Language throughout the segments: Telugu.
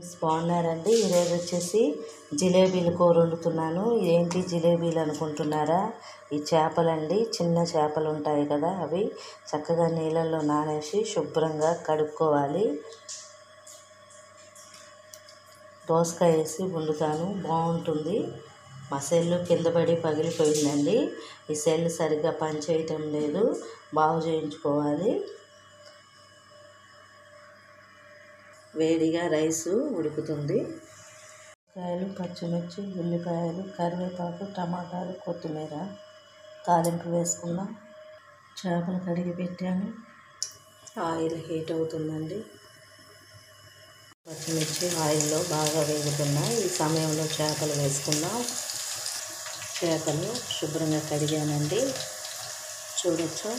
బాగున్నారండి. ఈరోజు వచ్చేసి జిలేబీలు కూర వండుతున్నాను. ఏంటి జిలేబీలు అనుకుంటున్నారా? ఈ చేపలండి, చిన్న చేపలు ఉంటాయి కదా, అవి చక్కగా నీళ్ళల్లో నానేసి శుభ్రంగా కడుక్కోవాలి. దోసకాయ వేసి వండుతాను, బాగుంటుంది. మా సెల్లు కింద పడి పగిలిపోయిందండి. ఈ సెల్ సరిగ్గా పనిచేయటం లేదు, బాగు చేయించుకోవాలి. వేడిగా రైసు ఉడుకుతుంది. కాయలు, పచ్చిమిర్చి, ఉల్లిపాయలు, కరివేపాకు, టమాటాలు, కొత్తిమీర తాలింపు వేసుకుందాం. చేపలు కడిగి పెట్టాను. ఆయిల్ హీట్ అవుతుందండి. పచ్చిమిర్చి ఆయిల్లో బాగా వేగుతున్నాయి. ఈ సమయంలో చేపలు వేసుకుందాం. చేపలు శుభ్రంగా కడిగానండి, చూడొచ్చు.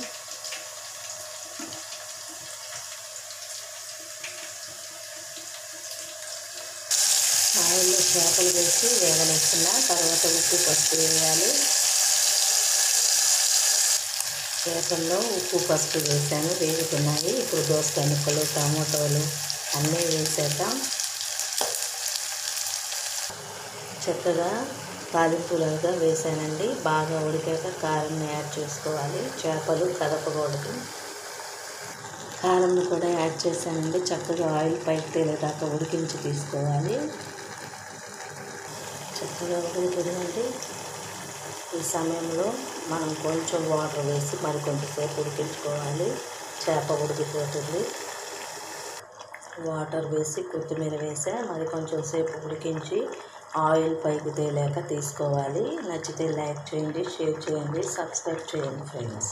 ఆయిల్లో చేపలు వేసి వేగనిస్తున్నా. తర్వాత ఉప్పు, పసుపు వేయాలి. చేపల్లో ఉప్పు, పసుపు వేసాను, వేగుతున్నాయి. ఇప్పుడు దోసకాయ ముక్కలు, టమాటోలు అన్నీ వేసేద్దాం. చక్కగా తాలింపులుగా వేసానండి. బాగా ఉడికాక కారం యాడ్ చేసుకోవాలి. చేపలు కదపకూడదు. కారం కూడా యాడ్ చేశానండి. చక్కగా ఆయిల్ పైకి తేలేదాకా ఉడికించి తీసుకోవాలి. చక్కగా ఉడుకుతుందండి. ఈ సమయంలో మనం కొంచెం వాటర్ వేసి మరికొంచెంసేపు ఉడికించుకోవాలి. చేప ఉడికిపోతుంది. వాటర్ వేసి కొత్తిమీర వేసా, మరి కొంచెం సేపు ఉడికించి ఆయిల్ పైకి తేలాక తీసుకోవాలి. నచ్చితే లైక్ చేయండి, షేర్ చేయండి, సబ్స్క్రైబ్ చేయండి ఫ్రెండ్స్.